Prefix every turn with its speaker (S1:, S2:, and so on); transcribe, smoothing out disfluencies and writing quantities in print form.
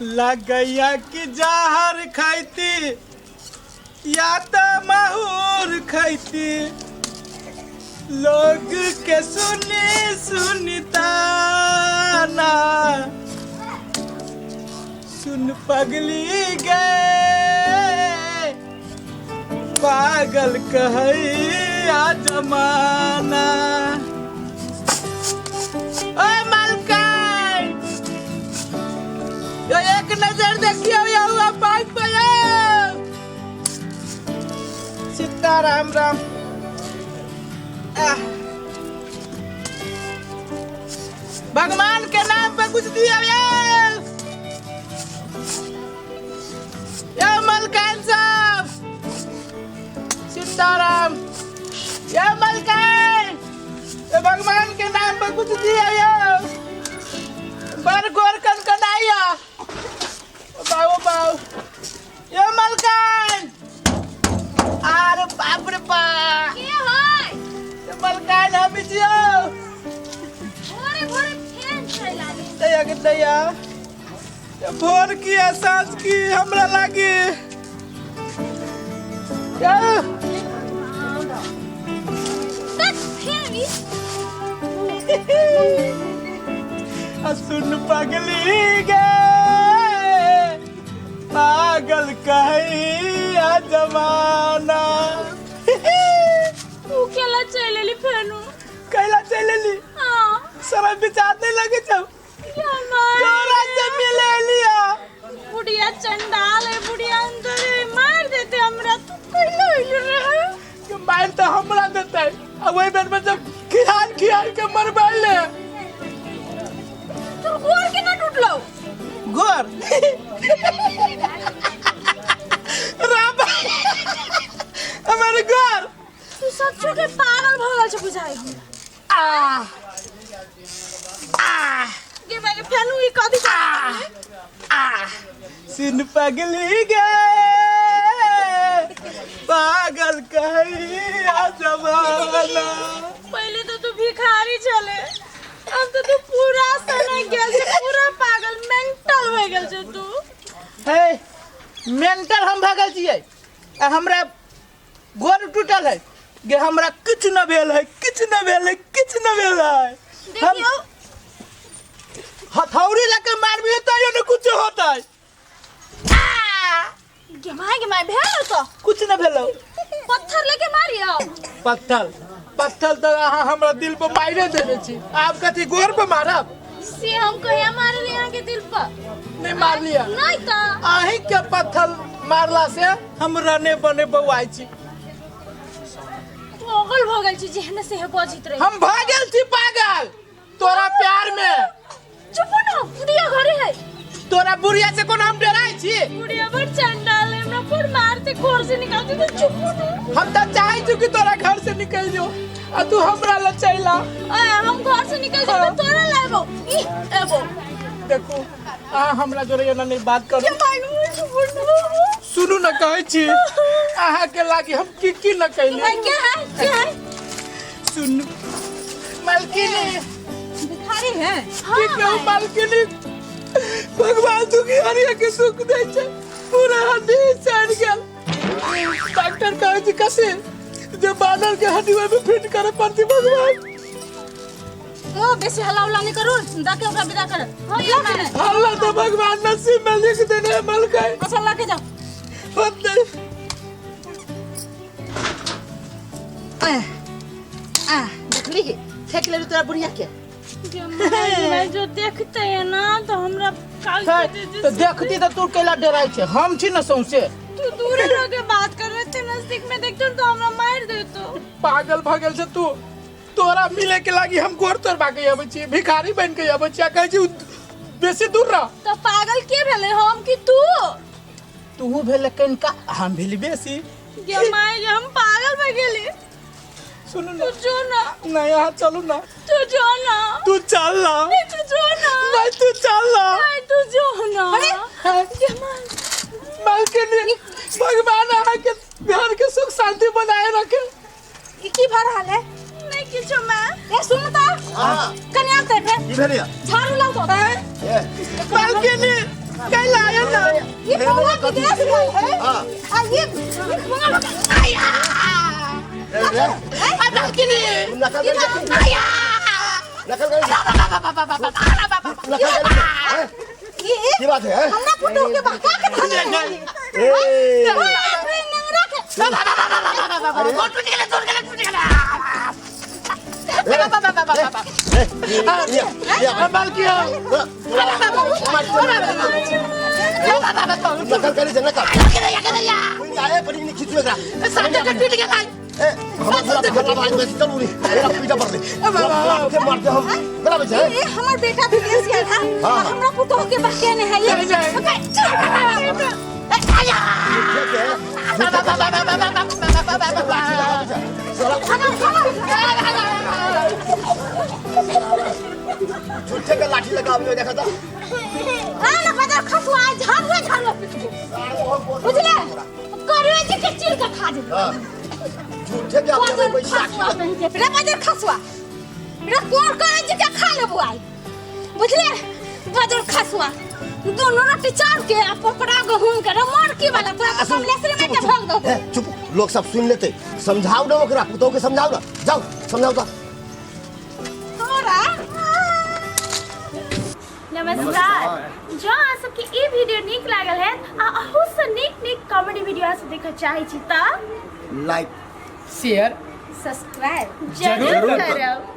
S1: लगैया की जहर खैती या तो माहौर खैती लोग के सुनता ना सुन पगली गए पागल कहैया जमाना। ओ मालकान एक नजर देखियो यहाँ बाइक पे सीताराम राम। भगवान के नाम पे कुछ दिया ये मलकान साहब सीताराम ये मलकान ये भगवान के नाम पे कुछ दिया ये बर गोर कनकनाइया बाबू बाबू ये मलकान अरे बाप रे बाप ये मलकान हम जियो दया के दया भोर की सांस की हमरा लागे सुन पगली गे पागल कहिया जमाना।
S2: तू केला चलेली फेनु
S1: कैला चलेली समय विचार नहीं लगे जब तोरा से मिले लिया
S2: बुढ़िया चंडाल है बुढ़िया अंदर है मार देते हमरा तू कैला हिल रहा
S1: कि मार तो हमरा देता है अब वही बेर में जब खियाल के मरबाले
S2: तू गोर के ना टूटलो
S1: गोर राबा हमारे गोर
S2: तू सच्चो के पागल भगल छ बुझाई
S1: आ
S2: के मैं फेनु ई कदी
S1: सिन पगली गे पागल कहिया जमाना।
S2: पहले तो तू भिखारी चले अब तो तू पूरा सने गेल से पूरा पागल मेंटल हो गेल छ तू
S1: हे मेंटल हम भागल छियै आ हमरा गोर टूटल है गे हमरा कुछ न भेल है कुछ न भेल है कुछ न भेल है
S2: देखियो
S1: हथौड़ी लेके मारबी तो ये न कुछ होता है
S2: के माय भेल तो
S1: कुछ न भेलो
S2: पत्थर लेके मारियो
S1: पत्थर तो अहाँ हमरा दिल पे मारे देने छी आप कथी गोर पे मारब
S2: से हम कहिया मारल यहां के दिल पर
S1: नहीं मार लिया
S2: नहीं तो
S1: अही के पत्थर मारला से हम रहने बने बउआई छी
S2: पागल भ गेल छी जेहने से बजित रही
S1: हम भागल छी पागल तोरा प्यार में।
S2: चुप ना बुढ़िया घरे है
S1: तोरा बुढ़िया से कोन हम डराई छी
S2: बुढ़िया बड़ चंडाल है हमरा पर मारते घर से निकालते तो चुप ना
S1: हम तो चाहे छी कि तोरा घर से निकल जो आ तू हमरा ल चैला
S2: हम घर से निकल जाबे तोरा लाबो ई एबो
S1: देखो आ हमरा जोरे एना नहीं बात करू
S2: के मानू चुप ना
S1: सुनू न कहै छी आहा के लागी हम की न कैले
S2: क्या है
S1: सुन मालकिनी
S2: भिखारी है
S1: की कहू मालकिनी भगवान दुखियारिया के सुख दे छै पूरा हड्डी सड़ गेल डॉक्टर कहै छी कैसे जे बानर के हड्डी में फिट करे पड़ती भगवान
S2: ओ बेसी हल्ला उल्ला नहीं करू जाके ओकरा विदा कर
S1: हल्ला तो भगवान नसीब में लिख देने मलकाई
S2: अच्छा लाके जाओ
S1: देखली फेंक ले तोरा बुढ़िया के
S2: मैं जो देखते हैं ना तो हमरा काल
S1: तो देखती तो तू केला डराई छे हम छी न सौसे
S2: तू दूर रह के बात कर रहे थे नजदीक में देखते तो हमरा मार देतो
S1: पागल भगल से तू तोरा मिले के लागी हम गोर तोर बाके आबै छी भिखारी बन के आबै छी कहै छी बेसी दूर रह
S2: तो पागल के भेले हम कि तू
S1: भेले कनका हम भेली बेसी
S2: ये माय हम पागल भ गेली
S1: सुन
S2: तू जो ना
S1: नहीं यहाँ चलू ना
S2: तू जो ना
S1: तू चल ना
S2: तू जो ना
S1: नहीं तू चल ना
S2: नहीं तू जो ना ये माय
S1: मालकिनी भगवान आके घर के सुख शांति बनाए रखे
S2: की भर हाल है नहीं किछो मैं ए सुन त हां कन्या ते
S3: की भेलिया
S2: झाड़ू लाओ तो
S1: मालकिनी कहीं लाया ना
S3: ये पौवा विदेश गए है
S4: हाँ।
S3: और ये आया
S1: बालकनी
S4: नकल कर
S3: आया
S4: नकल कर
S3: ये
S4: की बात है
S3: हमरा फोटो के बहका के धन
S4: ए नकल करे जना का कोई आए पर नहीं खींचो एकरा हमारा थोड़ा भाई में चल उरी मेरा पीछा पड़ ले के मार दे हम गला बजा
S3: ये हमर बेटा विदेश गया था हमरा फोटो के बहके नहीं है ये
S4: झूठे का लाठी लगा हुआ देखा था
S3: ना बजा खसुआ झाड़ुआ झाड़ुआ बुझले करवे जी के चीर के खा दे
S4: झूठे के अपने कोई
S3: खसुआ नहीं के रे बजा खसुआ रे कोर करे जी के खा ले बुआई बुझले बजा खसुआ दोनों रोटी चार के पकड़ा गहूं के मार की वाला पूरा कसम लेसरे में के भाग दो
S4: चुप लोग सब सुन लेते समझाओ ना ओकरा तो के समझाओ ना जाओ समझाओ तो
S3: हमरा
S2: नमस्कार जो अहाँ सबके ई वीडियो नीक लागल है आ अहू से नीक कॉमेडी वीडियो सब देखऽ चाहै छी त
S4: लाइक
S1: शेयर
S3: सब्सक्राइब
S2: जरूर करब।